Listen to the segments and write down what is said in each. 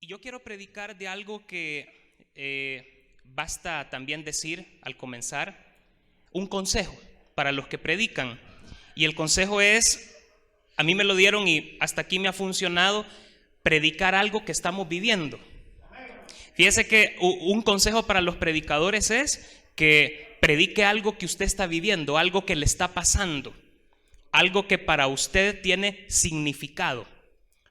Y yo quiero predicar de algo que basta también decir al comenzar, un consejo para los que predican. Y el consejo es, a mí me lo dieron y hasta aquí me ha funcionado, predicar algo que estamos viviendo. Fíjese que un consejo para los predicadores es que predique algo que usted está viviendo, algo que le está pasando, algo que para usted tiene significado.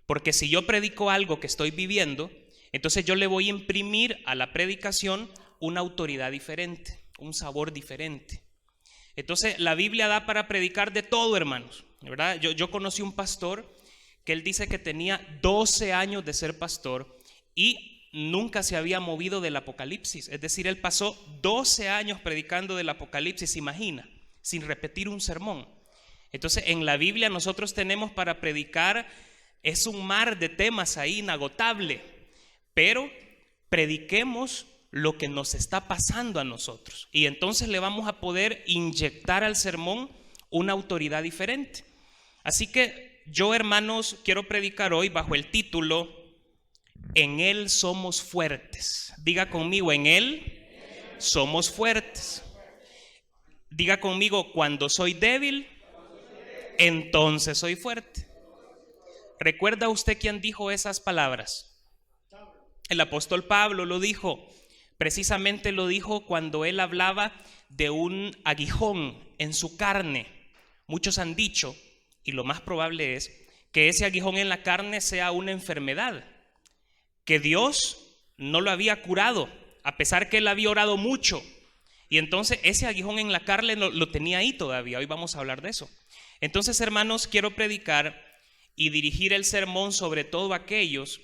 Porque si yo predico algo que estoy viviendo, entonces yo le voy a imprimir a la predicación una autoridad diferente, un sabor diferente. Entonces la Biblia da para predicar de todo, hermanos, ¿verdad? Yo conocí un pastor que él dice que tenía 12 años de ser pastor y nunca se había movido del Apocalipsis. Es decir, él pasó 12 años predicando del Apocalipsis, imagina, sin repetir un sermón. Entonces en la Biblia nosotros tenemos para predicar, es un mar de temas ahí inagotable, pero prediquemos lo que nos está pasando a nosotros y entonces le vamos a poder inyectar al sermón una autoridad diferente. Así que yo, hermanos, quiero predicar hoy bajo el título En Él somos fuertes. Diga conmigo, en Él somos fuertes. Diga conmigo, cuando soy débil, entonces soy fuerte. ¿Recuerda usted quién dijo esas palabras? El apóstol Pablo lo dijo. Precisamente lo dijo cuando él hablaba de un aguijón en su carne. Muchos han dicho, y lo más probable es, que ese aguijón en la carne sea una enfermedad, que Dios no lo había curado, a pesar que él había orado mucho. Y entonces ese aguijón en la carne lo tenía ahí todavía. Hoy vamos a hablar de eso. Entonces, hermanos, quiero predicar y dirigir el sermón sobre todo a aquellos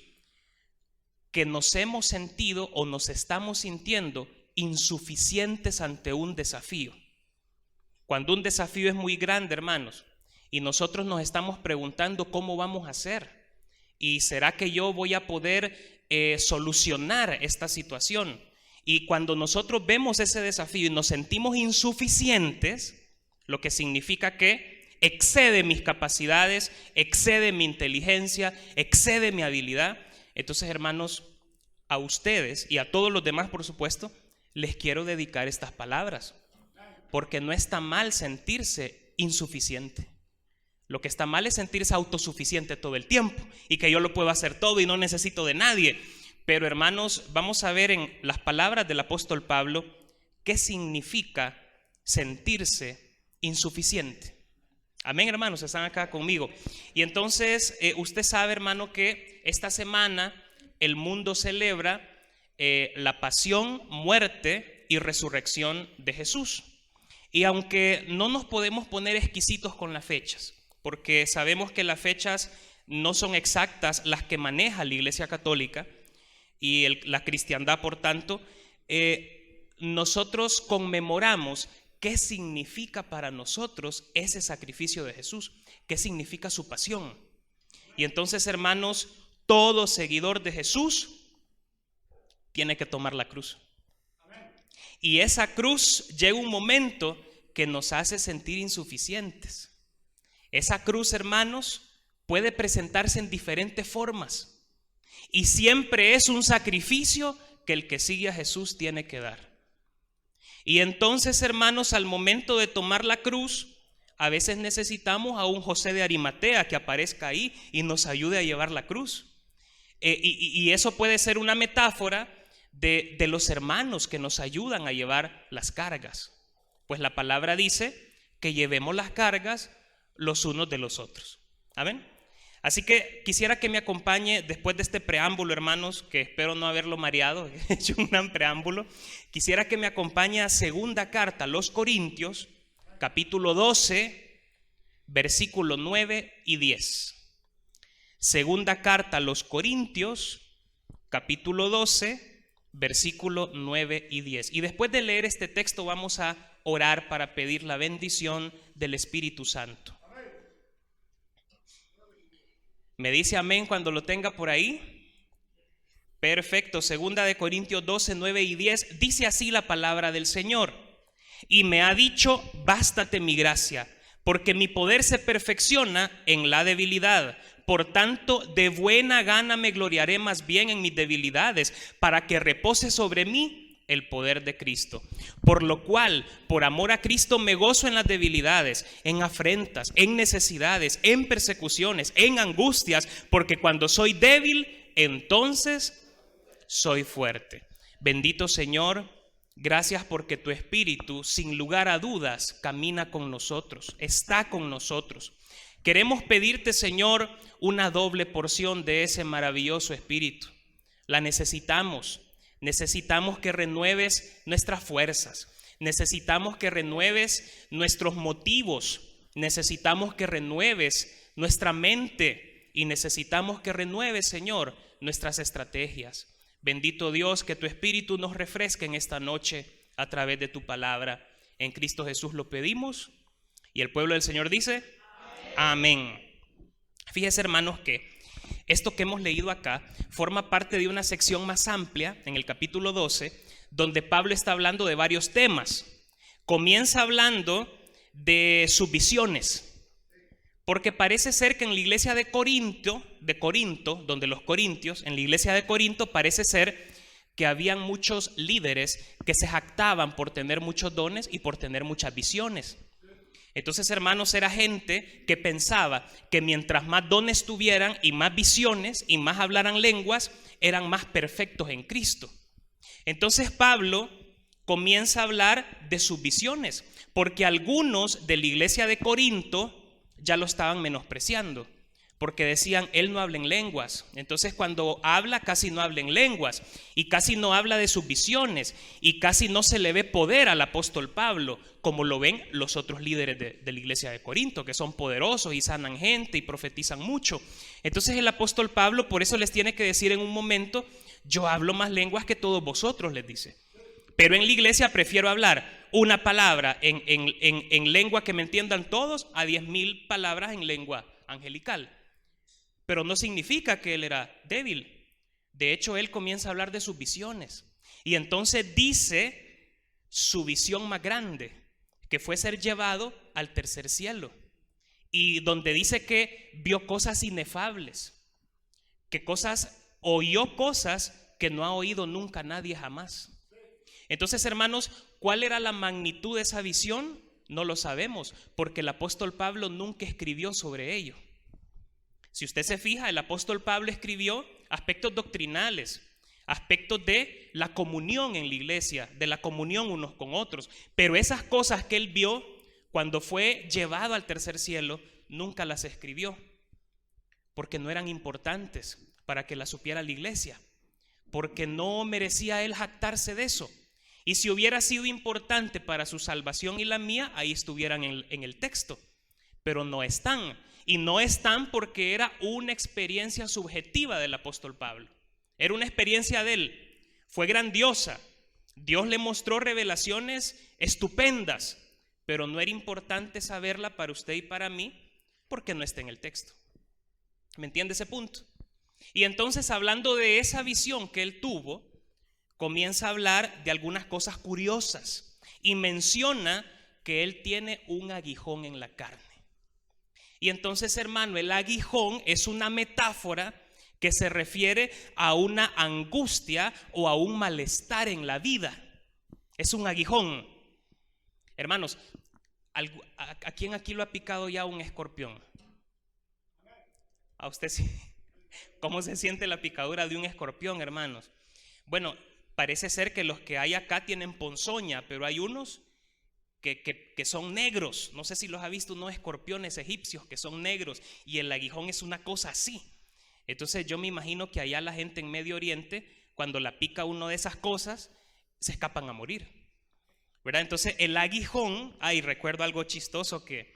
que nos hemos sentido o nos estamos sintiendo insuficientes ante un desafío. Cuando un desafío es muy grande, hermanos, y nosotros nos estamos preguntando cómo vamos a hacer, y será que yo voy a poder solucionar esta situación. Y cuando nosotros vemos ese desafío y nos sentimos insuficientes, lo que significa que excede mis capacidades, excede mi inteligencia, excede mi habilidad. Entonces, hermanos, a ustedes y a todos los demás, por supuesto, les quiero dedicar estas palabras, porque no está mal sentirse insuficiente. Lo que está mal es sentirse autosuficiente todo el tiempo y que yo lo puedo hacer todo y no necesito de nadie. Pero, hermanos, vamos a ver en las palabras del apóstol Pablo qué significa sentirse insuficiente. Amén, hermanos, están acá conmigo. Y entonces usted sabe, hermano, que esta semana el mundo celebra la pasión, muerte y resurrección de Jesús. Y aunque no nos podemos poner exquisitos con las fechas, porque sabemos que las fechas no son exactas las que maneja la Iglesia Católica y la cristiandad, por tanto, nosotros conmemoramos qué significa para nosotros ese sacrificio de Jesús, qué significa su pasión. Y entonces, hermanos, todo seguidor de Jesús tiene que tomar la cruz. Y esa cruz llega un momento que nos hace sentir insuficientes. Esa cruz, hermanos, puede presentarse en diferentes formas. Y siempre es un sacrificio que el que sigue a Jesús tiene que dar. Y entonces, hermanos, al momento de tomar la cruz, a veces necesitamos a un José de Arimatea que aparezca ahí y nos ayude a llevar la cruz. Y eso puede ser una metáfora de los hermanos que nos ayudan a llevar las cargas. Pues la palabra dice que llevemos las cargas los unos de los otros. ¿Amén? Así que quisiera que me acompañe después de este preámbulo, hermanos, que espero no haberlo mareado, he hecho un gran preámbulo. Quisiera que me acompañe a segunda carta a los Corintios, capítulo 12, versículo 9 y 10. Segunda carta a los Corintios, capítulo 12, versículo 9 y 10. Y después de leer este texto vamos a orar para pedir la bendición del Espíritu Santo. ¿Me dice amén cuando lo tenga por ahí? Perfecto. Segunda de Corintios 12, 9 y 10. Dice así la palabra del Señor. Y me ha dicho, bástate mi gracia, porque mi poder se perfecciona en la debilidad. Por tanto, de buena gana me gloriaré más bien en mis debilidades, para que repose sobre mí el poder de Cristo. Por lo cual, por amor a Cristo, me gozo en las debilidades, en afrentas, en necesidades, en persecuciones, en angustias, porque cuando soy débil, entonces soy fuerte. Bendito Señor, gracias porque tu Espíritu, sin lugar a dudas, camina con nosotros, está con nosotros. Queremos pedirte, Señor, una doble porción de ese maravilloso Espíritu. La necesitamos. Necesitamos que renueves nuestras fuerzas. Necesitamos que renueves nuestros motivos. Necesitamos que renueves nuestra mente. Y necesitamos que renueves, Señor, nuestras estrategias. Bendito Dios, que tu Espíritu nos refresque en esta noche a través de tu palabra. En Cristo Jesús lo pedimos. Y el pueblo del Señor dice: amén. Fíjese, hermanos, que esto que hemos leído acá forma parte de una sección más amplia en el capítulo 12, donde Pablo está hablando de varios temas. Comienza hablando de sus visiones, porque parece ser que en la iglesia de Corinto, donde los corintios, en la iglesia de Corinto parece ser que habían muchos líderes que se jactaban por tener muchos dones y por tener muchas visiones. Entonces, hermanos, era gente que pensaba que mientras más dones tuvieran y más visiones y más hablaran lenguas, eran más perfectos en Cristo. Entonces Pablo comienza a hablar de sus visiones, porque algunos de la iglesia de Corinto ya lo estaban menospreciando, porque decían: él no habla en lenguas. Entonces cuando habla casi no habla en lenguas, y casi no habla de sus visiones, y casi no se le ve poder al apóstol Pablo, como lo ven los otros líderes de la iglesia de Corinto, que son poderosos y sanan gente y profetizan mucho. Entonces el apóstol Pablo por eso les tiene que decir en un momento: yo hablo más lenguas que todos vosotros, les dice, pero en la iglesia prefiero hablar una palabra en lengua que me entiendan todos a 10,000 palabras en lengua angelical. Pero no significa que él era débil. De hecho, él comienza a hablar de sus visiones. Y entonces dice su visión más grande, que fue ser llevado al tercer cielo. Y donde dice que vio cosas inefables, que oyó cosas que no ha oído nunca nadie jamás. Entonces, hermanos, ¿cuál era la magnitud de esa visión? No lo sabemos, porque el apóstol Pablo nunca escribió sobre ello. Si usted se fija, el apóstol Pablo escribió aspectos doctrinales, aspectos de la comunión en la iglesia, de la comunión unos con otros, pero esas cosas que él vio cuando fue llevado al tercer cielo, nunca las escribió, porque no eran importantes para que las supiera la iglesia, porque no merecía él jactarse de eso. Y si hubiera sido importante para su salvación y la mía, ahí estuvieran en el texto, pero no están. Y no están porque era una experiencia subjetiva del apóstol Pablo. Era una experiencia de él. Fue grandiosa. Dios le mostró revelaciones estupendas, pero no era importante saberla para usted y para mí porque no está en el texto. ¿Me entiende ese punto? Y entonces, hablando de esa visión que él tuvo, comienza a hablar de algunas cosas curiosas y menciona que él tiene un aguijón en la carne. Y entonces, hermano, el aguijón es una metáfora que se refiere a una angustia o a un malestar en la vida. Es un aguijón. Hermanos, ¿a quién aquí lo ha picado ya un escorpión? ¿A usted sí? ¿Cómo se siente la picadura de un escorpión, hermanos? Bueno, parece ser que los que hay acá tienen ponzoña, pero hay unos que son negros. No sé si los ha visto, unos escorpiones egipcios que son negros, y el aguijón es una cosa así. Entonces yo me imagino que allá la gente en Medio Oriente, cuando la pica uno de esas cosas, se escapan a morir, ¿verdad? Entonces el aguijón, recuerdo algo chistoso que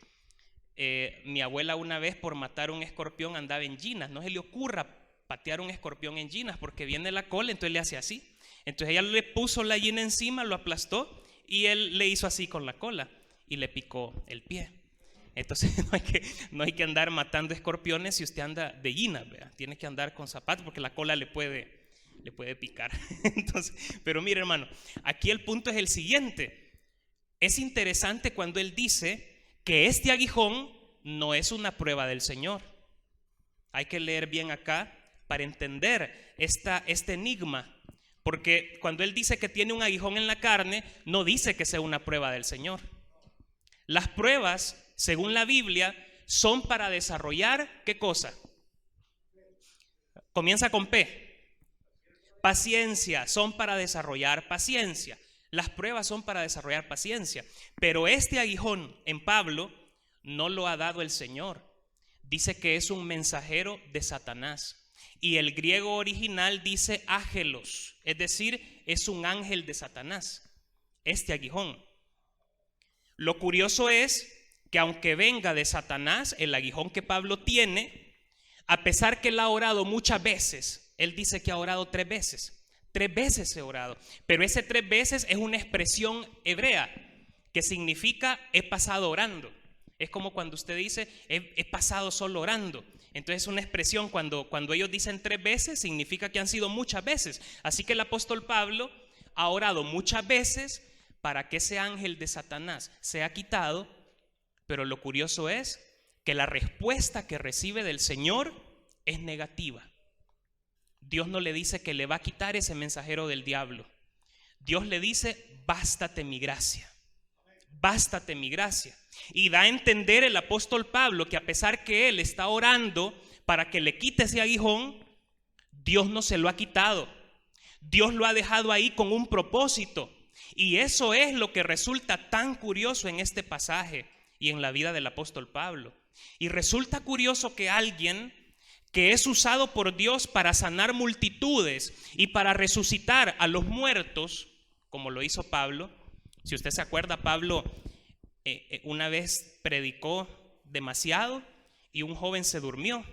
mi abuela una vez, por matar un escorpión, andaba en ginas. No se le ocurra patear un escorpión en ginas, porque viene la cola, entonces le hace así. Entonces ella le puso la gina encima, lo aplastó, y él le hizo así con la cola y le picó el pie. Entonces no hay que andar matando escorpiones si usted anda de gina, ¿verdad? Tiene que andar con zapatos porque la cola le puede picar. Entonces, pero mire, hermano, aquí el punto es el siguiente. Es interesante cuando él dice que este aguijón no es una prueba del Señor. Hay que leer bien acá para entender este enigma. Porque cuando él dice que tiene un aguijón en la carne, no dice que sea una prueba del Señor. Las pruebas, según la Biblia, son para desarrollar, ¿qué cosa? Comienza con P. Paciencia, son para desarrollar paciencia. Las pruebas son para desarrollar paciencia. Pero este aguijón en Pablo no lo ha dado el Señor. Dice que es un mensajero de Satanás. Y el griego original dice ágelos, es decir, es un ángel de Satanás, este aguijón. Lo curioso es que aunque venga de Satanás, el aguijón que Pablo tiene, a pesar que él ha orado muchas veces, él dice que ha orado 3 veces. 3 veces he orado, pero ese 3 veces es una expresión hebrea que significa he pasado orando. Es como cuando usted dice he pasado solo orando. Entonces es una expresión cuando ellos dicen 3 veces, significa que han sido muchas veces. Así que el apóstol Pablo ha orado muchas veces para que ese ángel de Satanás sea quitado, pero lo curioso es que la respuesta que recibe del Señor es negativa. Dios no le dice que le va a quitar ese mensajero del diablo. Dios le dice, bástate mi gracia. Bástate mi gracia. Y da a entender el apóstol Pablo que a pesar que él está orando para que le quite ese aguijón, Dios no se lo ha quitado. Dios lo ha dejado ahí con un propósito. Y eso es lo que resulta tan curioso en este pasaje y en la vida del apóstol Pablo. Y resulta curioso que alguien que es usado por Dios para sanar multitudes y para resucitar a los muertos, como lo hizo Pablo. Si usted se acuerda, Pablo una vez predicó demasiado y un joven se durmió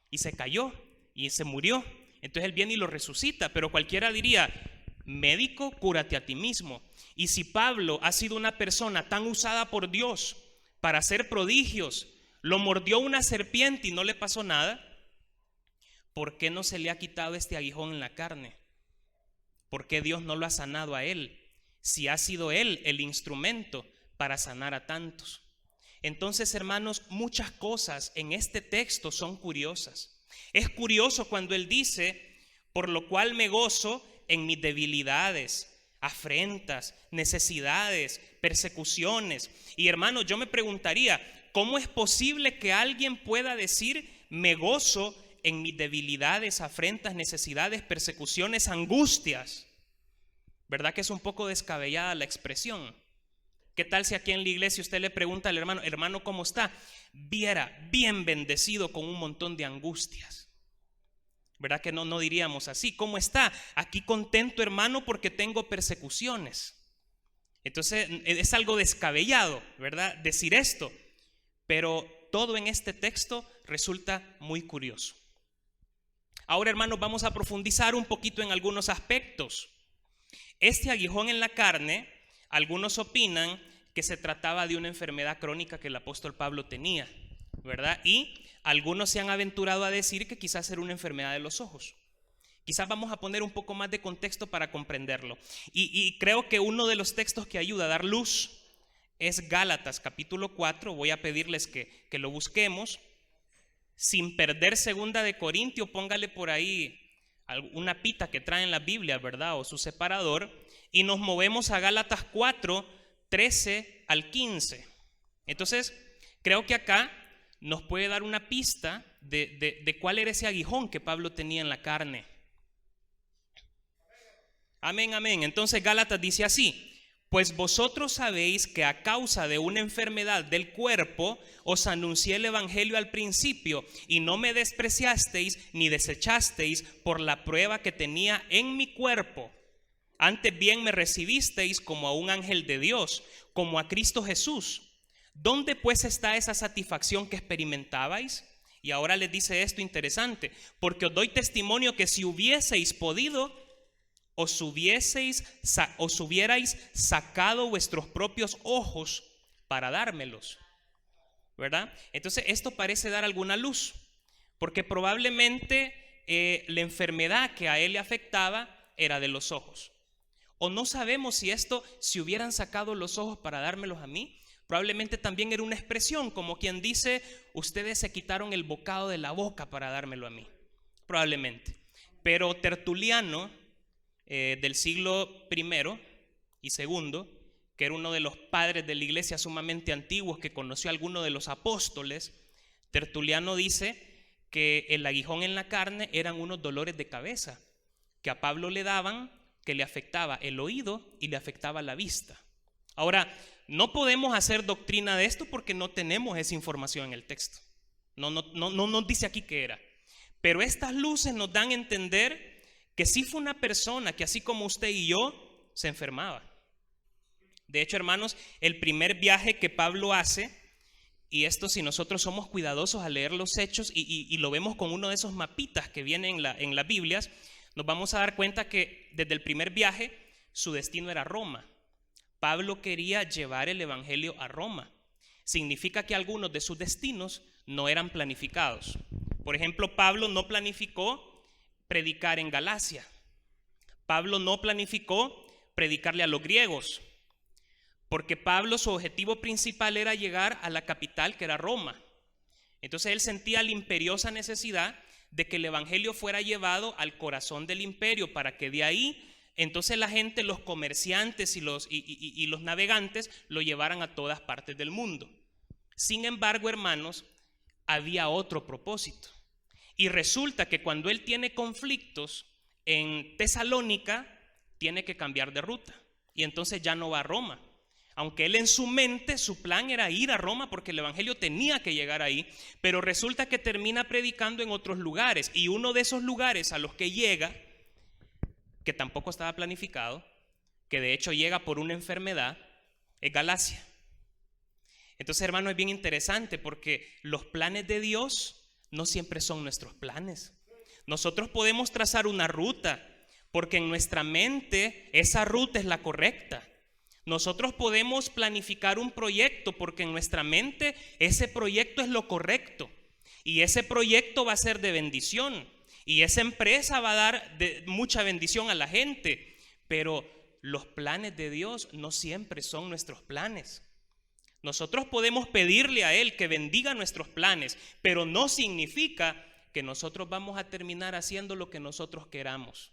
y se cayó y se murió. Entonces él viene y lo resucita, pero cualquiera diría, médico, cúrate a ti mismo. Y si Pablo ha sido una persona tan usada por Dios para hacer prodigios, lo mordió una serpiente y no le pasó nada, ¿por qué no se le ha quitado este aguijón en la carne? ¿Por qué Dios no lo ha sanado a él? Si ha sido él el instrumento para sanar a tantos. Entonces, hermanos, muchas cosas en este texto son curiosas. Es curioso cuando él dice, por lo cual me gozo en mis debilidades, afrentas, necesidades, persecuciones. Y hermanos, yo me preguntaría, ¿cómo es posible que alguien pueda decir, me gozo en mis debilidades, afrentas, necesidades, persecuciones, angustias? ¿Verdad que es un poco descabellada la expresión? ¿Qué tal si aquí en la iglesia usted le pregunta al hermano, hermano, ¿cómo está? Viera, bien bendecido con un montón de angustias. ¿Verdad que no diríamos así? ¿Cómo está? Aquí contento, hermano, porque tengo persecuciones. Entonces es algo descabellado, ¿verdad? Decir esto. Pero todo en este texto resulta muy curioso. Ahora, hermanos, vamos a profundizar un poquito en algunos aspectos. Este aguijón en la carne, algunos opinan que se trataba de una enfermedad crónica que el apóstol Pablo tenía, ¿verdad? Y algunos se han aventurado a decir que quizás era una enfermedad de los ojos. Quizás vamos a poner un poco más de contexto para comprenderlo. Y creo que uno de los textos que ayuda a dar luz es Gálatas capítulo 4. Voy a pedirles que lo busquemos. Sin perder 2 de Corintios, póngale por ahí una pita que traen la Biblia, ¿verdad? O su separador. Y nos movemos a Gálatas 4, 13 al 15. Entonces, creo que acá nos puede dar una pista de cuál era ese aguijón que Pablo tenía en la carne. Amén, amén. Entonces Gálatas dice así: pues vosotros sabéis que a causa de una enfermedad del cuerpo os anuncié el evangelio al principio, y no me despreciasteis ni desechasteis por la prueba que tenía en mi cuerpo. Antes bien me recibisteis como a un ángel de Dios, como a Cristo Jesús. ¿Dónde pues está esa satisfacción que experimentabais? Y ahora les dice esto interesante: porque os doy testimonio que si hubieseis podido, os hubierais sacado vuestros propios ojos para dármelos, ¿verdad? Entonces esto parece dar alguna luz, porque probablemente la enfermedad que a él le afectaba era de los ojos. O no sabemos si hubieran sacado los ojos para dármelos a mí, Probablemente también era una expresión, como quien dice, ustedes se quitaron el bocado de la boca para dármelo a mí. Probablemente. Pero Tertuliano, del siglo I y II, que era uno de los padres de la iglesia sumamente antiguos, que conoció a alguno de los apóstoles, Tertuliano dice que el aguijón en la carne eran unos dolores de cabeza que a Pablo le daban, que le afectaba el oído y le afectaba la vista. Ahora, no podemos hacer doctrina de esto porque no tenemos esa información en el texto. No nos dice aquí qué era. Pero estas luces nos dan a entender que sí fue una persona que, así como usted y yo, se enfermaba. De hecho, hermanos, el primer viaje que Pablo hace, y esto si nosotros somos cuidadosos al leer los hechos y lo vemos con uno de esos mapitas que vienen en las Biblias, nos vamos a dar cuenta que desde el primer viaje su destino era Roma. Pablo quería llevar el evangelio a Roma. Significa que algunos de sus destinos no eran planificados. Por ejemplo, Pablo no planificó predicar en Galacia. Pablo no planificó predicarle a los griegos, porque Pablo, su objetivo principal era llegar a la capital, que era Roma. Entonces él sentía la imperiosa necesidad de que el evangelio fuera llevado al corazón del imperio, para que de ahí entonces la gente, los comerciantes y los navegantes lo llevaran a todas partes del mundo. Sin embargo, hermanos, había otro propósito. Y resulta que cuando él tiene conflictos en Tesalónica, tiene que cambiar de ruta. Y entonces ya no va a Roma. Aunque él en su mente, su plan era ir a Roma porque el evangelio tenía que llegar ahí, pero resulta que termina predicando en otros lugares. Y uno de esos lugares a los que llega, que tampoco estaba planificado, que de hecho llega por una enfermedad, es Galacia. Entonces, hermano, es bien interesante porque los planes de Dios no siempre son nuestros planes. Nosotros podemos trazar una ruta porque en nuestra mente esa ruta es la correcta. Nosotros podemos planificar un proyecto porque en nuestra mente ese proyecto es lo correcto y ese proyecto va a ser de bendición y esa empresa va a dar mucha bendición a la gente, pero los planes de Dios no siempre son nuestros planes. Nosotros podemos pedirle a Él que bendiga nuestros planes, pero no significa que nosotros vamos a terminar haciendo lo que nosotros queramos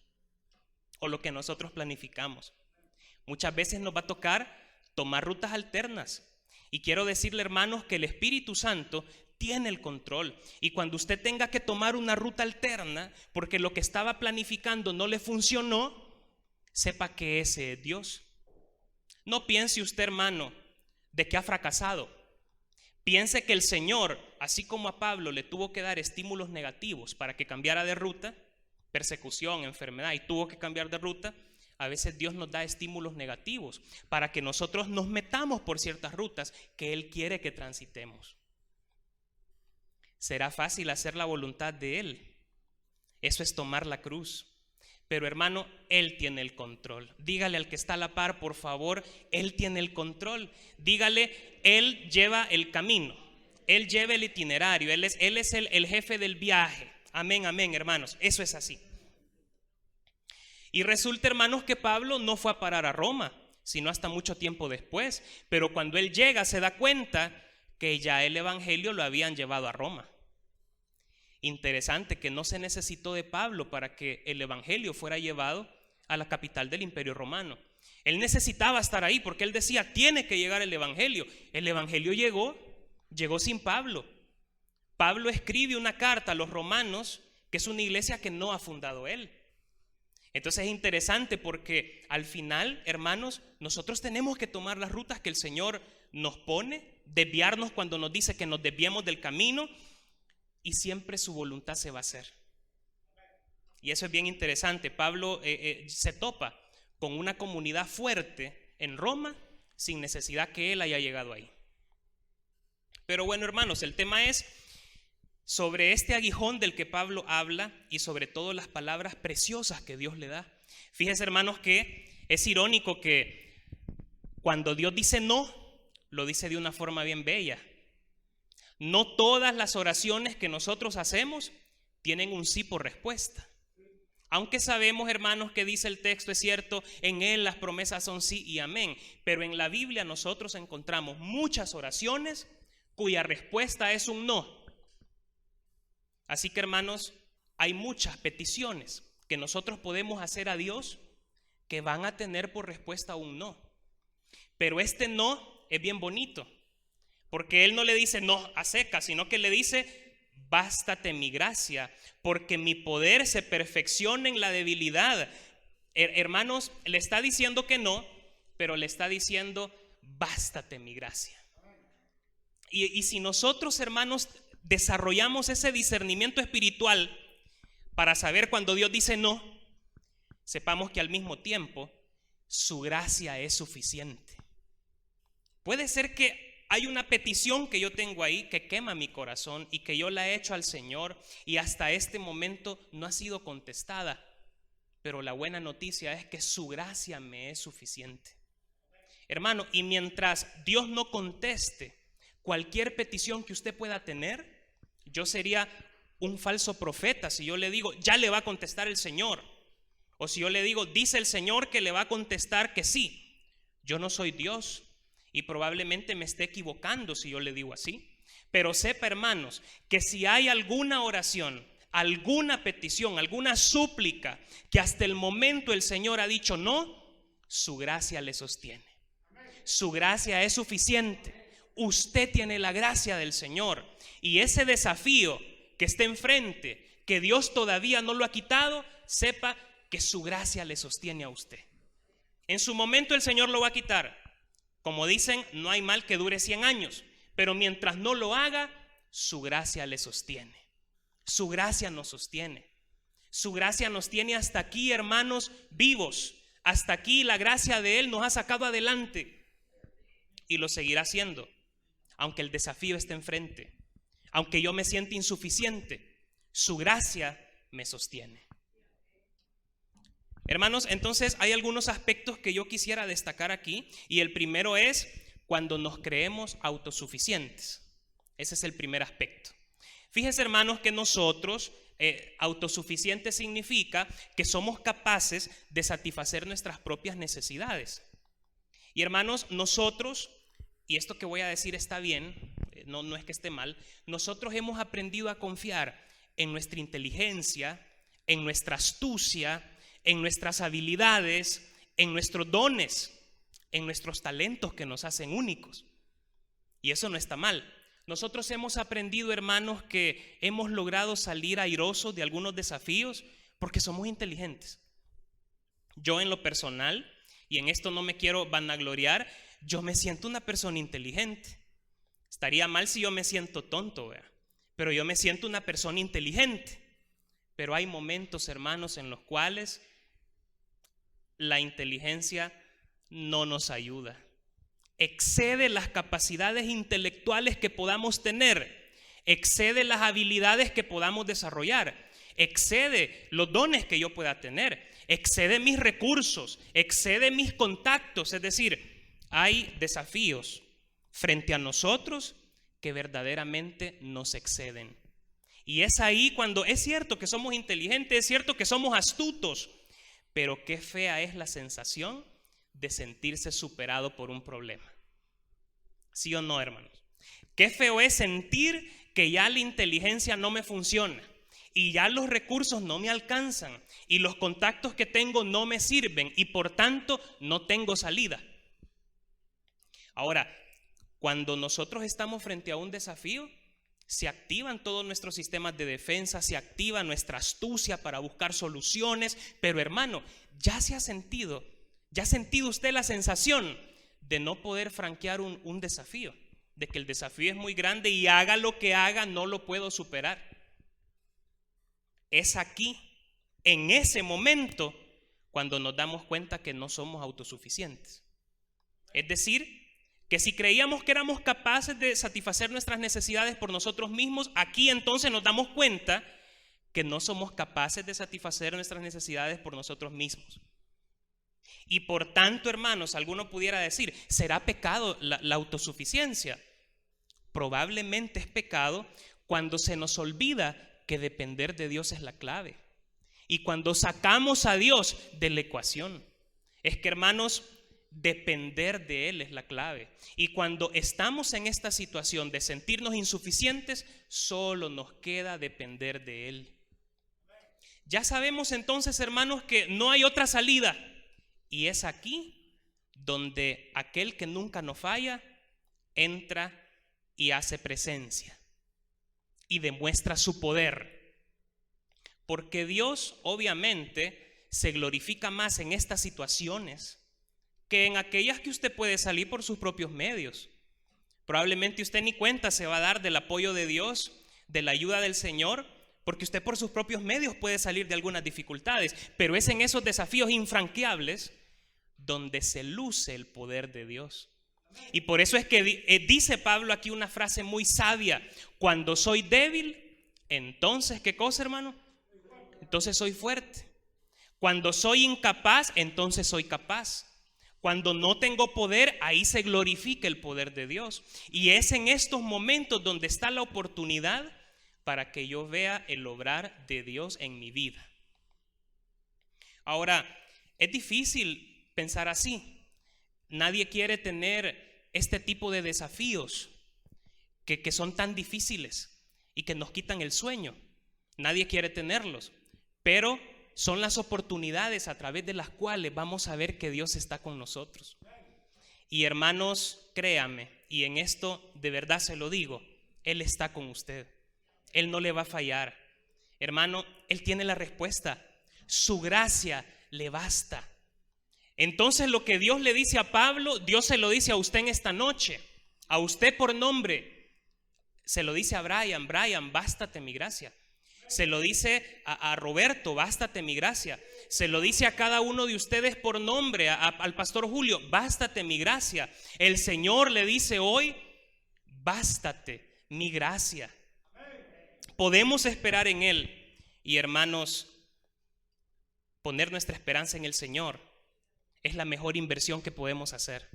o lo que nosotros planificamos. Muchas veces nos va a tocar tomar rutas alternas. Y quiero decirle, hermanos, que el Espíritu Santo tiene el control. Y cuando usted tenga que tomar una ruta alterna porque lo que estaba planificando no le funcionó, sepa que ese es Dios. No piense usted, hermano, de que ha fracasado. Piense que el Señor, así como a Pablo le tuvo que dar estímulos negativos para que cambiara de ruta, persecución, enfermedad, y tuvo que cambiar de ruta, a veces Dios nos da estímulos negativos para que nosotros nos metamos por ciertas rutas que Él quiere que transitemos. ¿Será fácil hacer la voluntad de Él? Eso es tomar la cruz. Pero hermano, Él tiene el control. Dígale al que está a la par, por favor, Él tiene el control. Dígale, Él lleva el camino, Él lleva el itinerario, Él es el jefe del viaje. Amén, amén, hermanos, eso es así. Y resulta, hermanos, que Pablo no fue a parar a Roma, sino hasta mucho tiempo después. Pero cuando él llega se da cuenta que ya el evangelio lo habían llevado a Roma. Interesante que no se necesitó de Pablo para que el evangelio fuera llevado a la capital del Imperio Romano. Él necesitaba estar ahí porque él decía, tiene que llegar el evangelio. El evangelio llegó sin Pablo. Pablo escribe una carta a los romanos, que es una iglesia que no ha fundado él. Entonces es interesante porque al final, hermanos, nosotros tenemos que tomar las rutas que el Señor nos pone, desviarnos cuando nos dice que nos desviemos del camino, y siempre su voluntad se va a hacer. Y eso es bien interesante. Pablo se topa con una comunidad fuerte en Roma sin necesidad que él haya llegado ahí. Pero bueno, hermanos, el tema es sobre este aguijón del que Pablo habla y sobre todo las palabras preciosas que Dios le da. Fíjense, hermanos, que es irónico que cuando Dios dice no, lo dice de una forma bien bella. No todas las oraciones que nosotros hacemos tienen un sí por respuesta. Aunque sabemos, hermanos, que dice el texto, es cierto, en Él las promesas son sí y amén. Pero en la Biblia nosotros encontramos muchas oraciones cuya respuesta es un no. Así que, hermanos, hay muchas peticiones que nosotros podemos hacer a Dios que van a tener por respuesta un no. Pero este no es bien bonito, porque Él no le dice no a secas, sino que le dice: bástate mi gracia, porque mi poder se perfecciona en la debilidad. Hermanos, le está diciendo que no, pero le está diciendo: bástate mi gracia. Y si nosotros, hermanos, desarrollamos ese discernimiento espiritual para saber cuando Dios dice no, sepamos que al mismo tiempo su gracia es suficiente. Puede ser que hay una petición que yo tengo ahí que quema mi corazón y que yo la he hecho al Señor y hasta este momento no ha sido contestada, pero la buena noticia es que su gracia me es suficiente. Hermano, y mientras Dios no conteste cualquier petición que usted pueda tener, yo sería un falso profeta si yo le digo: ya le va a contestar el Señor. O si yo le digo: dice el Señor que le va a contestar que sí. Yo no soy Dios y probablemente me esté equivocando si yo le digo así. Pero sepa, hermanos, que si hay alguna oración, alguna petición, alguna súplica que hasta el momento el Señor ha dicho no, su gracia le sostiene. Su gracia es suficiente. Usted tiene la gracia del Señor. Y ese desafío que está enfrente, que Dios todavía no lo ha quitado, sepa que su gracia le sostiene a usted. En su momento el Señor lo va a quitar. Como dicen, no hay mal que dure 100 años. Pero mientras no lo haga, su gracia le sostiene. Su gracia nos sostiene. Su gracia nos tiene hasta aquí, hermanos, vivos. Hasta aquí la gracia de Él nos ha sacado adelante. Y lo seguirá haciendo, aunque el desafío esté enfrente. Aunque yo me sienta insuficiente, su gracia me sostiene. Hermanos, entonces hay algunos aspectos que yo quisiera destacar aquí. Y el primero es cuando nos creemos autosuficientes. Ese es el primer aspecto. Fíjense, hermanos, que nosotros, autosuficientes significa que somos capaces de satisfacer nuestras propias necesidades. Y hermanos, nosotros, y esto que voy a decir está bien, no es que esté mal, nosotros hemos aprendido a confiar en nuestra inteligencia, en nuestra astucia, en nuestras habilidades, en nuestros dones, en nuestros talentos que nos hacen únicos. Y eso no está mal. Nosotros hemos aprendido, hermanos, que hemos logrado salir airosos de algunos desafíos porque somos inteligentes. Yo en lo personal, y en esto no me quiero vanagloriar, yo me siento una persona inteligente. Estaría mal si yo me siento tonto, ¿verdad? Pero yo me siento una persona inteligente. Pero hay momentos, hermanos, en los cuales la inteligencia no nos ayuda. Excede las capacidades intelectuales que podamos tener, excede las habilidades que podamos desarrollar, excede los dones que yo pueda tener, excede mis recursos, excede mis contactos. Es decir, hay desafíos frente a nosotros que verdaderamente nos exceden. Y es ahí cuando es cierto que somos inteligentes, es cierto que somos astutos, pero qué fea es la sensación de sentirse superado por un problema. ¿Sí o no, hermanos? Qué feo es sentir que ya la inteligencia no me funciona y ya los recursos no me alcanzan y los contactos que tengo no me sirven y por tanto no tengo salida. Ahora, cuando nosotros estamos frente a un desafío, se activan todos nuestros sistemas de defensa, se activa nuestra astucia para buscar soluciones. Pero hermano, ¿ya ha sentido usted la sensación de no poder franquear un desafío? De que el desafío es muy grande y haga lo que haga, no lo puedo superar. Es aquí, en ese momento, cuando nos damos cuenta que no somos autosuficientes. Es decir, que si creíamos que éramos capaces de satisfacer nuestras necesidades por nosotros mismos, aquí entonces nos damos cuenta que no somos capaces de satisfacer nuestras necesidades por nosotros mismos. Y por tanto, hermanos, alguno pudiera decir, ¿será pecado la autosuficiencia? Probablemente es pecado cuando se nos olvida que depender de Dios es la clave. Y cuando sacamos a Dios de la ecuación, es que, hermanos, depender de Él es la clave. Y cuando estamos en esta situación de sentirnos insuficientes, solo nos queda depender de Él. Ya sabemos entonces, hermanos, que no hay otra salida. Y es aquí donde aquel que nunca nos falla entra y hace presencia y demuestra su poder. Porque Dios obviamente se glorifica más en estas situaciones que en aquellas que usted puede salir por sus propios medios. Probablemente usted ni cuenta se va a dar del apoyo de Dios, de la ayuda del Señor, porque usted por sus propios medios puede salir de algunas dificultades. Pero es en esos desafíos infranqueables donde se luce el poder de Dios. Y por eso es que dice Pablo aquí una frase muy sabia: cuando soy débil, entonces, ¿qué cosa, hermano? Entonces soy fuerte. Cuando soy incapaz, entonces soy capaz. Cuando no tengo poder, ahí se glorifica el poder de Dios. Y es en estos momentos donde está la oportunidad para que yo vea el obrar de Dios en mi vida. Ahora, es difícil pensar así. Nadie quiere tener este tipo de desafíos que son tan difíciles y que nos quitan el sueño. Nadie quiere tenerlos. Pero son las oportunidades a través de las cuales vamos a ver que Dios está con nosotros. Y hermanos, créame, y en esto de verdad se lo digo, Él está con usted. Él no le va a fallar. Hermano, Él tiene la respuesta. Su gracia le basta. Entonces lo que Dios le dice a Pablo, Dios se lo dice a usted en esta noche. A usted por nombre. Se lo dice a Brian: Brian, bástate mi gracia. Se lo dice a Roberto: bástate mi gracia. Se lo dice a cada uno de ustedes por nombre, al pastor Julio: bástate mi gracia. El Señor le dice hoy: bástate mi gracia. Podemos esperar en Él. Y hermanos, poner nuestra esperanza en el Señor es la mejor inversión que podemos hacer.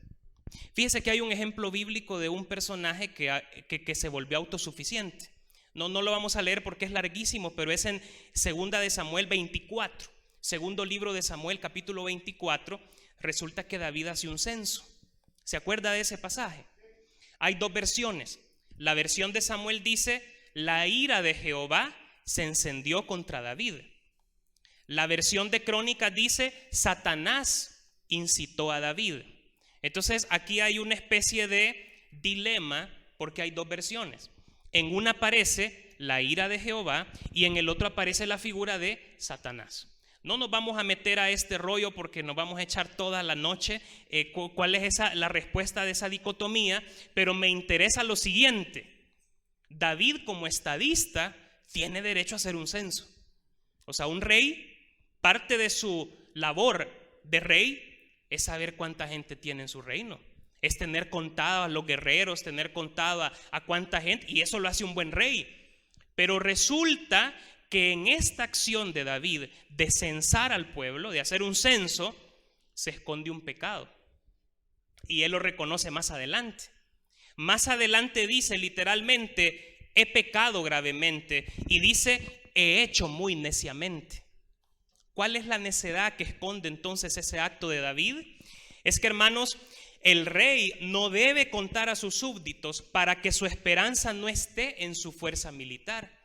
Fíjese que hay un ejemplo bíblico de un personaje que se volvió autosuficiente. No lo vamos a leer porque es larguísimo, pero es en 2 de Samuel 24. Segundo libro de Samuel, capítulo 24. Resulta que David hace un censo. ¿Se acuerda de ese pasaje? Hay dos versiones. La versión de Samuel dice: la ira de Jehová se encendió contra David. La versión de Crónicas dice: Satanás incitó a David. Entonces aquí hay una especie de dilema porque hay dos versiones. En una aparece la ira de Jehová y en el otro aparece la figura de Satanás. No nos vamos a meter a este rollo porque nos vamos a echar toda la noche cuál es la respuesta de esa dicotomía, pero me interesa lo siguiente. David, como estadista, tiene derecho a hacer un censo. O sea, un rey, parte de su labor de rey es saber cuánta gente tiene en su reino. Es tener contado a los guerreros, tener contado a cuánta gente, y eso lo hace un buen rey. Pero resulta que en esta acción de David de censar al pueblo, de hacer un censo, se esconde un pecado. Y él lo reconoce más adelante. Más adelante dice literalmente: he pecado gravemente, y dice: he hecho muy neciamente. ¿Cuál es la necedad que esconde entonces ese acto de David? Es que, hermanos, el rey no debe contar a sus súbditos para que su esperanza no esté en su fuerza militar.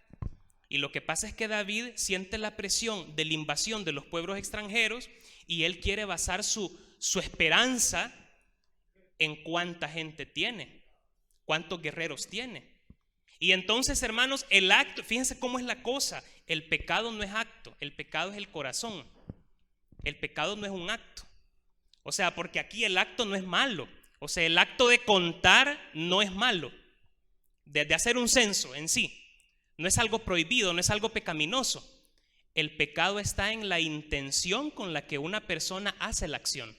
Y lo que pasa es que David siente la presión de la invasión de los pueblos extranjeros y él quiere basar su esperanza en cuánta gente tiene, cuántos guerreros tiene. Y entonces, hermanos, el acto, fíjense cómo es la cosa: el pecado no es acto, el pecado es el corazón. El pecado no es un acto. O sea, porque aquí el acto no es malo. O sea, el acto de contar no es malo. De hacer un censo en sí. No es algo prohibido, no es algo pecaminoso. El pecado está en la intención con la que una persona hace la acción.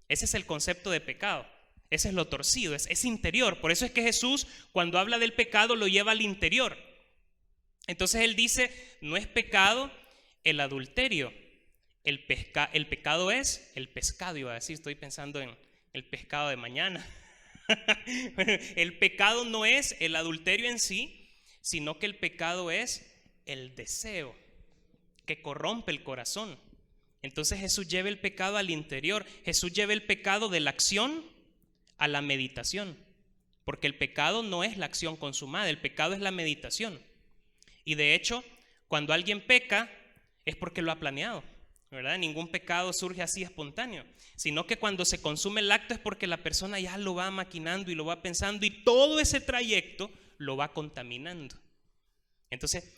Ese es el concepto de pecado. Ese es lo torcido, es interior. Por eso es que Jesús, cuando habla del pecado, lo lleva al interior. Entonces Él dice: no es pecado el adulterio. El pecado es el pescado, iba a decir, estoy pensando en el pescado de mañana. El pecado no es el adulterio en sí, sino que el pecado es el deseo. que corrompe el corazón. Entonces Jesús lleva el pecado al interior. Jesús lleva el pecado de la acción a la meditación, porque el pecado no es la acción consumada, el pecado es la meditación. Y de hecho, cuando alguien peca es porque lo ha planeado, ¿verdad? Ningún pecado surge así espontáneo, sino que cuando se consume el acto es porque la persona ya lo va maquinando y lo va pensando, y todo ese trayecto lo va contaminando. Entonces,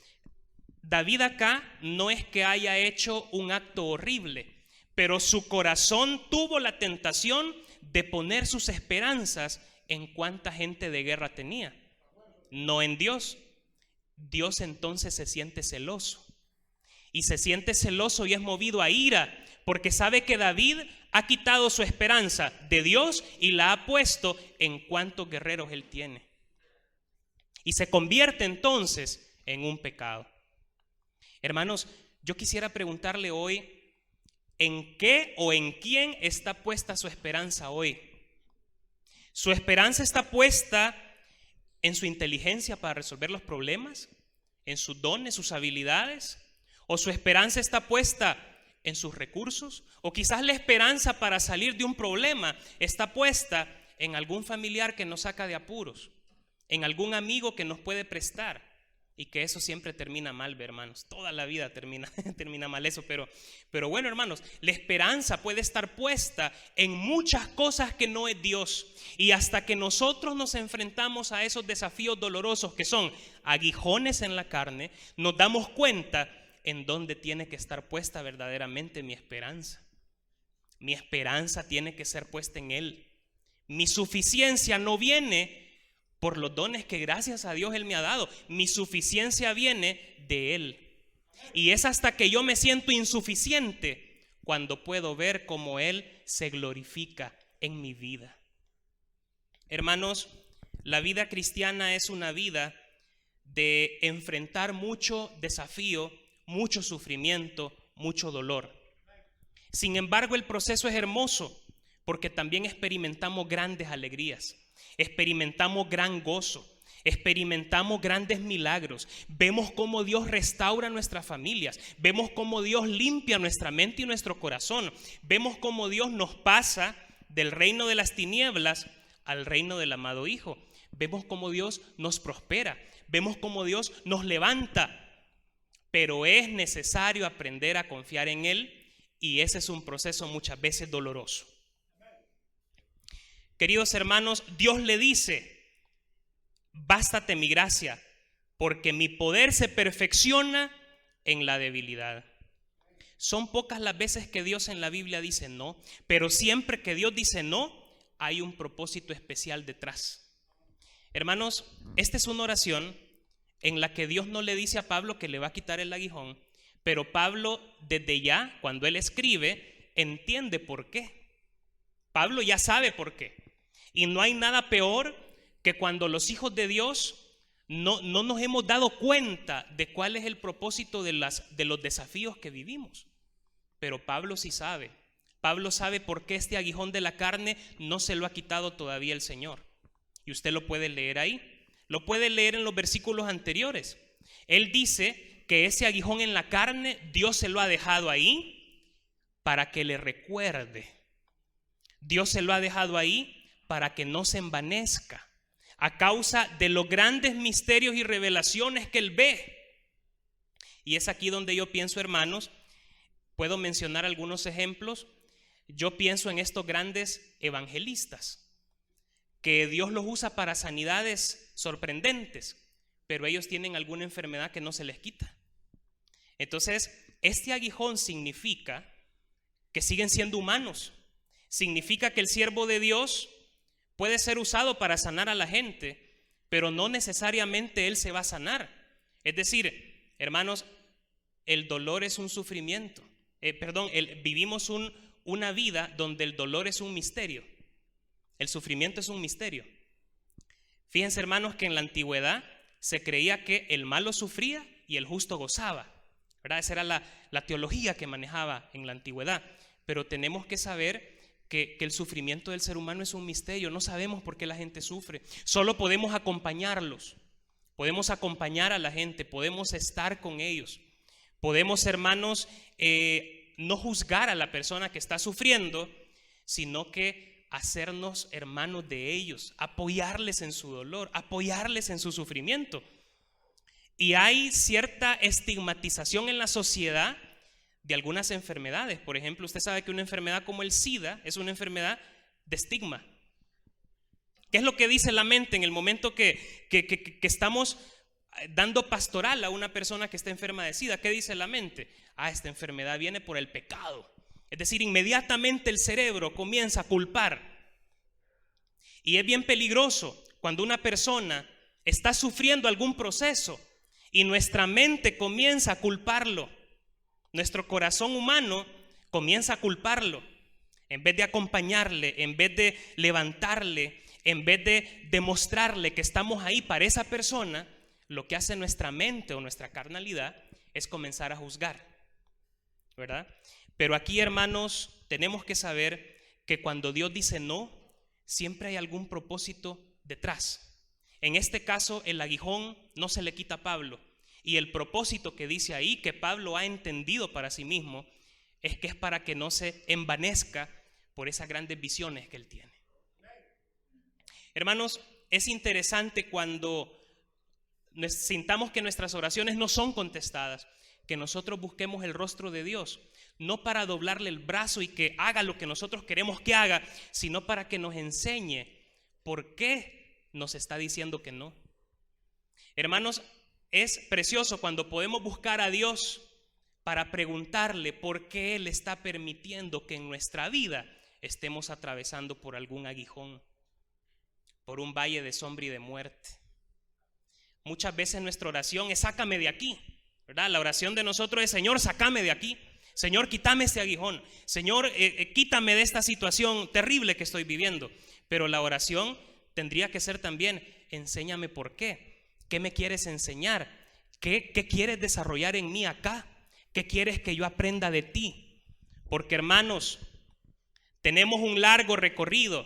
David acá no es que haya hecho un acto horrible, pero su corazón tuvo la tentación de poner sus esperanzas en cuánta gente de guerra tenía, no en Dios. Dios entonces se siente celoso, y se siente celoso y es movido a ira, porque sabe que David ha quitado su esperanza de Dios y la ha puesto en cuántos guerreros él tiene, y se convierte entonces en un pecado. Hermanos, yo quisiera preguntarle hoy, ¿en qué o en quién está puesta su esperanza hoy? ¿Su esperanza está puesta en su inteligencia para resolver los problemas, en sus dones, sus habilidades? ¿O su esperanza está puesta en sus recursos? ¿O quizás la esperanza para salir de un problema está puesta en algún familiar que nos saca de apuros, en algún amigo que nos puede prestar? Y que eso siempre termina mal, hermanos. Toda la vida termina mal eso. Pero bueno, hermanos, la esperanza puede estar puesta en muchas cosas que no es Dios. Y hasta que nosotros nos enfrentamos a esos desafíos dolorosos que son aguijones en la carne, nos damos cuenta en dónde tiene que estar puesta verdaderamente mi esperanza. Mi esperanza tiene que ser puesta en Él. Mi suficiencia no viene por los dones que gracias a Dios Él me ha dado. Mi suficiencia viene de Él. Y es hasta que yo me siento insuficiente cuando puedo ver cómo Él se glorifica en mi vida. Hermanos, la vida cristiana es una vida de enfrentar mucho desafío, mucho sufrimiento, mucho dolor. Sin embargo, el proceso es hermoso porque también experimentamos grandes alegrías. Experimentamos gran gozo, experimentamos grandes milagros, vemos cómo Dios restaura nuestras familias, vemos cómo Dios limpia nuestra mente y nuestro corazón, vemos cómo Dios nos pasa del reino de las tinieblas al reino del amado Hijo, vemos cómo Dios nos prospera, vemos cómo Dios nos levanta, pero es necesario aprender a confiar en Él, y ese es un proceso muchas veces doloroso. Queridos hermanos, Dios le dice: bástate mi gracia, porque mi poder se perfecciona en la debilidad. Son pocas las veces que Dios en la Biblia dice no, pero siempre que Dios dice no, hay un propósito especial detrás. Hermanos, esta es una oración en la que Dios no le dice a Pablo que le va a quitar el aguijón, pero Pablo desde ya, cuando él escribe, entiende por qué. Pablo ya sabe por qué. Y no hay nada peor que cuando los hijos de Dios no nos hemos dado cuenta de cuál es el propósito de los desafíos que vivimos. Pero Pablo sí sabe. Pablo sabe por qué este aguijón de la carne no se lo ha quitado todavía el Señor. Y usted lo puede leer ahí. Lo puede leer en los versículos anteriores. Él dice que ese aguijón en la carne Dios se lo ha dejado ahí para que le recuerde. Dios se lo ha dejado ahí para que no se envanezca a causa de los grandes misterios y revelaciones que él ve. Y es aquí donde yo pienso, hermanos, puedo mencionar algunos ejemplos. Yo pienso en estos grandes evangelistas que Dios los usa para sanidades sorprendentes, pero ellos tienen alguna enfermedad que no se les quita. Entonces, este aguijón significa que siguen siendo humanos. Significa que el siervo de Dios puede ser usado para sanar a la gente, pero no necesariamente él se va a sanar. Es decir, hermanos, el dolor es un sufrimiento. Vivimos una vida donde el dolor es un misterio. El sufrimiento es un misterio. Fíjense, hermanos, que en la antigüedad se creía que el malo sufría y el justo gozaba, ¿verdad? Esa era la teología que manejaba en la antigüedad. Pero tenemos que saber que el sufrimiento del ser humano es un misterio. No sabemos por qué la gente sufre. Solo podemos acompañarlos. Podemos acompañar a la gente, podemos estar con ellos. Podemos, hermanos, no juzgar a la persona que está sufriendo, sino que hacernos hermanos de ellos, apoyarles en su dolor, apoyarles en su sufrimiento. Y hay cierta estigmatización en la sociedad de algunas enfermedades. Por ejemplo, usted sabe que una enfermedad como el SIDA es una enfermedad de estigma. ¿Qué es lo que dice la mente en el momento que estamos dando pastoral a una persona que está enferma de SIDA? ¿Qué dice la mente? Esta enfermedad viene por el pecado. Es decir, inmediatamente el cerebro comienza a culpar. Y es bien peligroso cuando una persona está sufriendo algún proceso y nuestra mente comienza a culparlo. Nuestro corazón humano comienza a culparlo. En vez de acompañarle, en vez de levantarle, en vez de demostrarle que estamos ahí para esa persona, lo que hace nuestra mente o nuestra carnalidad es comenzar a juzgar, ¿verdad? Pero aquí, hermanos, tenemos que saber que cuando Dios dice no, siempre hay algún propósito detrás. En este caso, el aguijón no se le quita a Pablo. Y el propósito que dice ahí, que Pablo ha entendido para sí mismo, es que es para que no se envanezca por esas grandes visiones que él tiene. Hermanos, es interesante cuando sintamos que nuestras oraciones no son contestadas, que nosotros busquemos el rostro de Dios, no para doblarle el brazo y que haga lo que nosotros queremos que haga, sino para que nos enseñe por qué nos está diciendo que no. Hermanos, es precioso cuando podemos buscar a Dios para preguntarle por qué Él está permitiendo que en nuestra vida estemos atravesando por algún aguijón, por un valle de sombra y de muerte. Muchas veces nuestra oración es sácame de aquí, ¿verdad? La oración de nosotros es Señor, sácame de aquí. Señor, quítame este aguijón. Señor, quítame de esta situación terrible que estoy viviendo. Pero la oración tendría que ser también enséñame por qué. ¿Qué me quieres enseñar? ¿Qué quieres desarrollar en mí acá? ¿Qué quieres que yo aprenda de ti? Porque, hermanos, tenemos un largo recorrido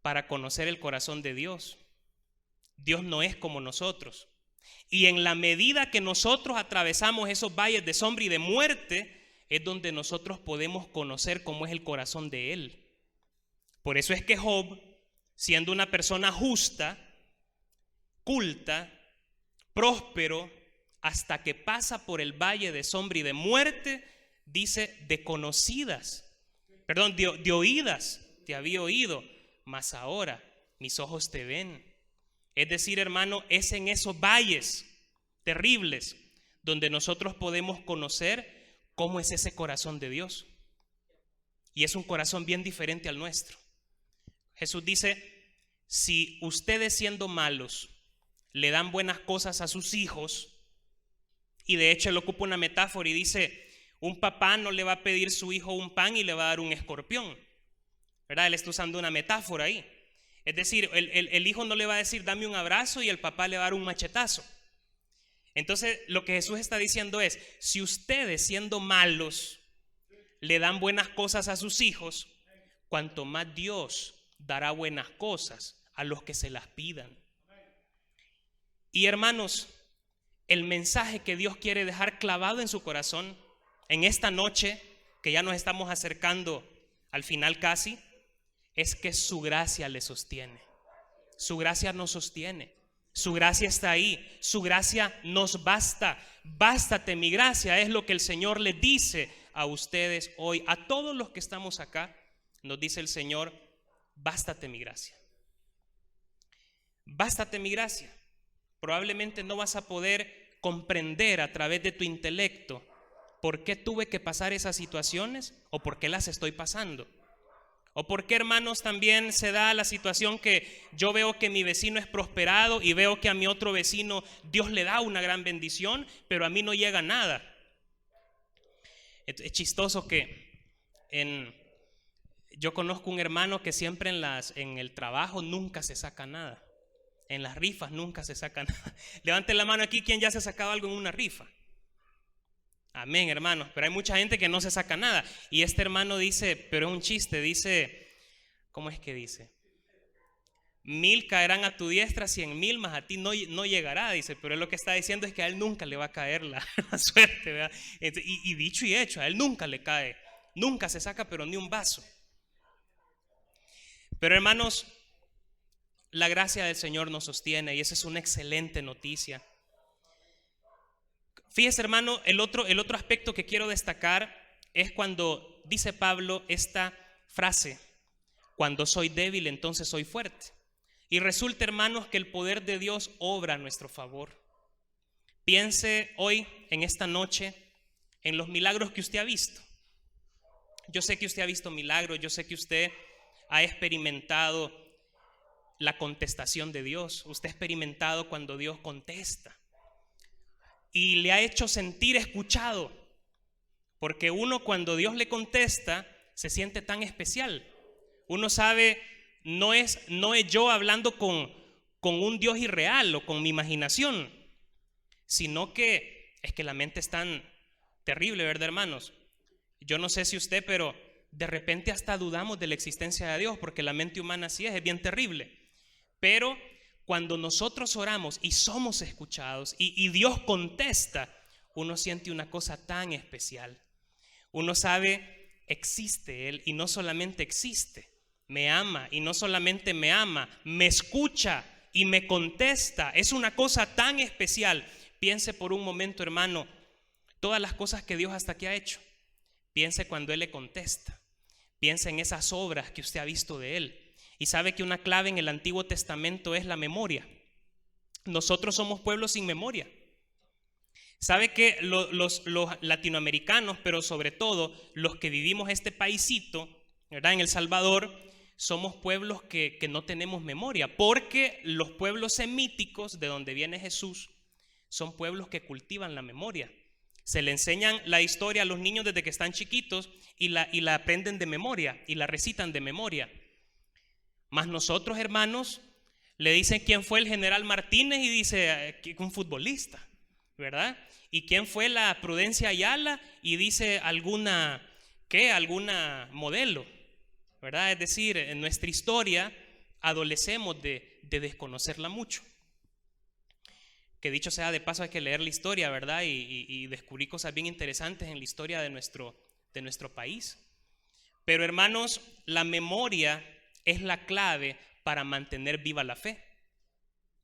para conocer el corazón de Dios. Dios no es como nosotros. Y en la medida que nosotros atravesamos esos valles de sombra y de muerte, es donde nosotros podemos conocer cómo es el corazón de Él. Por eso es que Job, siendo una persona justa, culta, próspero, hasta que pasa por el valle de sombra y de muerte, dice de oídas te había oído, mas ahora mis ojos te ven. Es decir, hermano, es en esos valles terribles donde nosotros podemos conocer cómo es ese corazón de Dios. Y es un corazón bien diferente al nuestro. Jesús dice, si ustedes siendo malos le dan buenas cosas a sus hijos, y de hecho él ocupa una metáfora y dice, un papá no le va a pedir a su hijo un pan y le va a dar un escorpión, ¿verdad? Él está usando una metáfora ahí. Es decir, el hijo no le va a decir dame un abrazo y el papá le va a dar un machetazo. Entonces lo que Jesús está diciendo es, si ustedes siendo malos le dan buenas cosas a sus hijos, cuanto más Dios dará buenas cosas a los que se las pidan. Y hermanos, el mensaje que Dios quiere dejar clavado en su corazón en esta noche, que ya nos estamos acercando al final casi, es que su gracia le sostiene. Su gracia nos sostiene. Su gracia está ahí. Su gracia nos basta. Bástate mi gracia, es lo que el Señor le dice a ustedes hoy. A todos los que estamos acá, nos dice el Señor, bástate mi gracia. Bástate mi gracia. Probablemente no vas a poder comprender a través de tu intelecto por qué tuve que pasar esas situaciones o por qué las estoy pasando. O por qué, hermanos, también se da la situación que yo veo que mi vecino es prosperado y veo que a mi otro vecino Dios le da una gran bendición, pero a mí no llega nada. Es chistoso que yo conozco un hermano que siempre en el trabajo nunca se saca nada. En las rifas nunca se saca nada. Levante la mano aquí, ¿quién ya se ha sacado algo en una rifa? Amén, hermanos, pero hay mucha gente que no se saca nada. Y este hermano dice, pero es un chiste, dice, ¿cómo es que dice? 1000 caerán a tu diestra, 100,000 más a ti no llegará, dice. Pero él lo que está diciendo es que a él nunca le va a caer la suerte, ¿verdad? Y dicho y hecho, a él nunca le cae, nunca se saca pero ni un vaso. Pero hermanos, la gracia del Señor nos sostiene y esa es una excelente noticia. Fíjese, hermano, el otro aspecto que quiero destacar es cuando dice Pablo esta frase: cuando soy débil, entonces soy fuerte. Y resulta, hermanos, que el poder de Dios obra a nuestro favor. Piense hoy, en esta noche, en los milagros que usted ha visto. Yo sé que usted ha visto milagros, yo sé que usted ha experimentado la contestación de Dios. Usted ha experimentado cuando Dios contesta y le ha hecho sentir escuchado, porque uno, cuando Dios le contesta, se siente tan especial. Uno sabe, no es yo hablando con un Dios irreal o con mi imaginación, sino que es que la mente es tan terrible, ¿verdad, hermanos? Yo no sé si usted, pero de repente hasta dudamos de la existencia de Dios, porque la mente humana así es bien terrible. Pero cuando nosotros oramos y somos escuchados y Dios contesta, uno siente una cosa tan especial. Uno sabe, existe Él, y no solamente existe, me ama, y no solamente me ama, me escucha y me contesta. Es una cosa tan especial. Piense por un momento, hermano, todas las cosas que Dios hasta aquí ha hecho. Piense cuando Él le contesta. Piense en esas obras que usted ha visto de Él. Y sabe que una clave en el Antiguo Testamento es la memoria. Nosotros somos pueblos sin memoria. Sabe que los latinoamericanos, pero sobre todo los que vivimos este paisito, ¿verdad?, en El Salvador, somos pueblos que no tenemos memoria, porque los pueblos semíticos de donde viene Jesús son pueblos que cultivan la memoria. Se le enseñan la historia a los niños desde que están chiquitos y la aprenden de memoria y la recitan de memoria. Mas nosotros, hermanos, le dicen quién fue el general Martínez y dice un futbolista, ¿verdad? Y quién fue la Prudencia Ayala y dice alguna modelo, ¿verdad? Es decir, en nuestra historia adolecemos de desconocerla mucho. Que dicho sea de paso, hay que leer la historia, ¿verdad? Y descubrí cosas bien interesantes en la historia de nuestro país. Pero hermanos, la memoria es la clave para mantener viva la fe.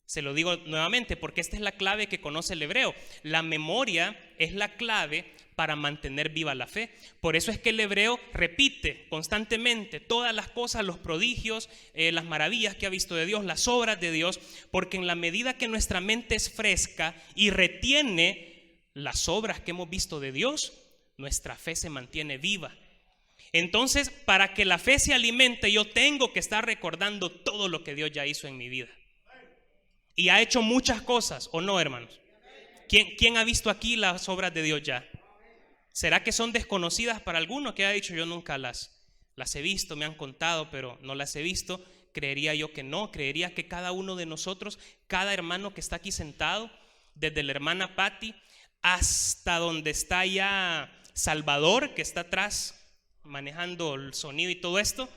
Se lo digo nuevamente porque esta es la clave que conoce el hebreo. La memoria es la clave para mantener viva la fe. Por eso es que el hebreo repite constantemente todas las cosas, los prodigios, las maravillas que ha visto de Dios, las obras de Dios, porque en la medida que nuestra mente es fresca y retiene las obras que hemos visto de Dios, nuestra fe se mantiene viva. Entonces, para que la fe se alimente, yo tengo que estar recordando todo lo que Dios ya hizo en mi vida. Y ha hecho muchas cosas, ¿o no, hermanos? ¿Quién ha visto aquí las obras de Dios ya? ¿Será que son desconocidas para alguno que ha dicho yo nunca las he visto, me han contado, pero no las he visto? Creería yo que no, creería que cada uno de nosotros, cada hermano que está aquí sentado, desde la hermana Patti hasta donde está ya Salvador, que está atrás manejando el sonido y todo esto,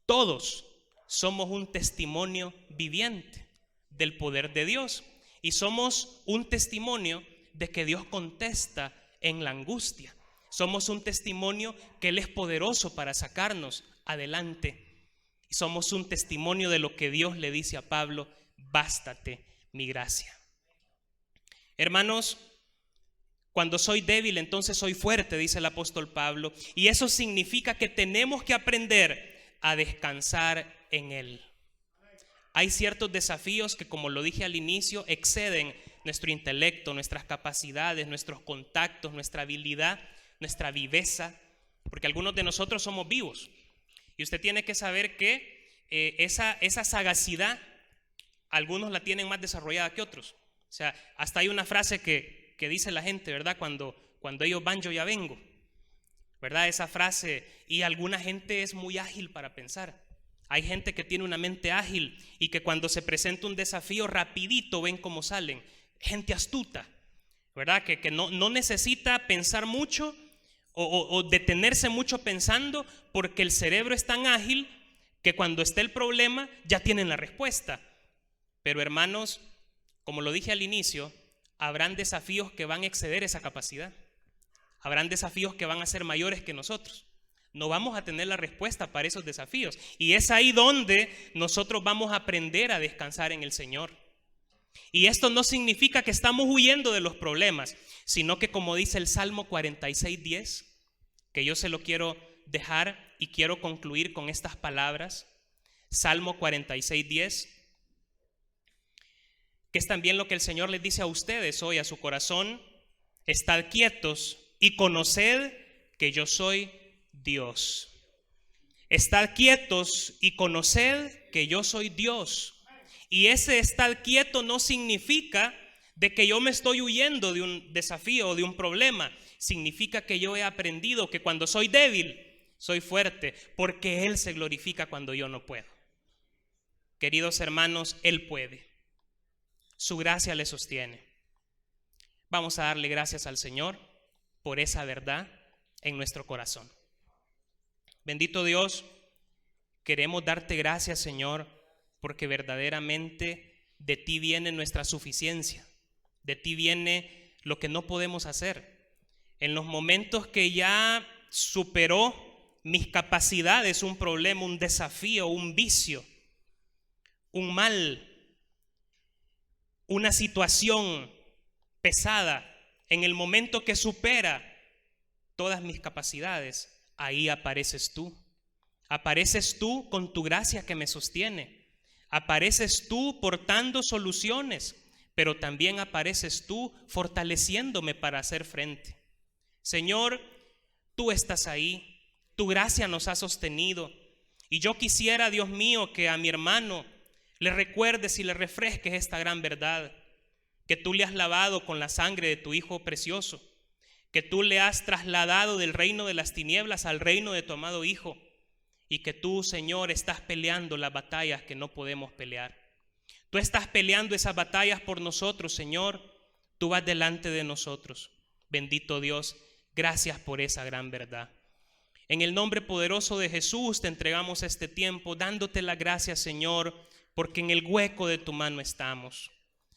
todos somos un testimonio viviente del poder de Dios y somos un testimonio de que Dios contesta en la angustia. Somos un testimonio que Él es poderoso para sacarnos adelante. Y somos un testimonio de lo que Dios le dice a Pablo: bástate mi gracia. Hermanos, cuando soy débil, entonces soy fuerte, dice el apóstol Pablo. Y eso significa que tenemos que aprender a descansar en Él. Hay ciertos desafíos que, como lo dije al inicio, exceden nuestro intelecto, nuestras capacidades, nuestros contactos, nuestra habilidad, nuestra viveza, porque algunos de nosotros somos vivos. Y usted tiene que saber que esa sagacidad, algunos la tienen más desarrollada que otros. O sea, hasta hay una frase que dice la gente, ¿verdad? Cuando ellos van, yo ya vengo, ¿verdad? Esa frase. Y alguna gente es muy ágil para pensar. Hay gente que tiene una mente ágil y que cuando se presenta un desafío rapidito ven cómo salen. Gente astuta, ¿verdad? Que no necesita pensar mucho o detenerse mucho pensando, porque el cerebro es tan ágil que cuando esté el problema ya tienen la respuesta. Pero hermanos, como lo dije al inicio, habrán desafíos que van a exceder esa capacidad. Habrán desafíos que van a ser mayores que nosotros. No vamos a tener la respuesta para esos desafíos. Y es ahí donde nosotros vamos a aprender a descansar en el Señor. Y esto no significa que estamos huyendo de los problemas, sino que, como dice el Salmo 46:10, que yo se lo quiero dejar y quiero concluir con estas palabras. Salmo 46:10, que es también lo que el Señor les dice a ustedes hoy, a su corazón: estad quietos y conoced que yo soy Dios. Estad quietos y conoced que yo soy Dios. Y ese estar quieto no significa de que yo me estoy huyendo de un desafío o de un problema. Significa que yo he aprendido que cuando soy débil, soy fuerte, porque Él se glorifica cuando yo no puedo. Queridos hermanos, Él puede. Su gracia le sostiene. Vamos a darle gracias al Señor por esa verdad en nuestro corazón. Bendito Dios, queremos darte gracias, Señor, porque verdaderamente de ti viene nuestra suficiencia. De ti viene lo que no podemos hacer. En los momentos que ya superó mis capacidades un problema, un desafío, un vicio, un mal, una situación pesada, en el momento que supera todas mis capacidades, ahí apareces tú. Apareces tú con tu gracia que me sostiene. Apareces tú portando soluciones, pero también apareces tú fortaleciéndome para hacer frente. Señor, tú estás ahí, tu gracia nos ha sostenido. Y yo quisiera, Dios mío, que a mi hermano le recuerdes y le refresques esta gran verdad, que tú le has lavado con la sangre de tu Hijo precioso, que tú le has trasladado del reino de las tinieblas al reino de tu amado Hijo, y que tú, Señor, estás peleando las batallas que no podemos pelear. Tú estás peleando esas batallas por nosotros, Señor. Tú vas delante de nosotros. Bendito Dios, gracias por esa gran verdad. En el nombre poderoso de Jesús te entregamos este tiempo, dándote las gracias, Señor, porque en el hueco de tu mano estamos.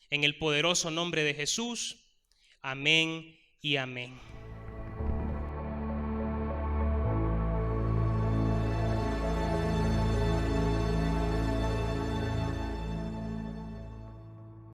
En el poderoso nombre de Jesús, amén y amén.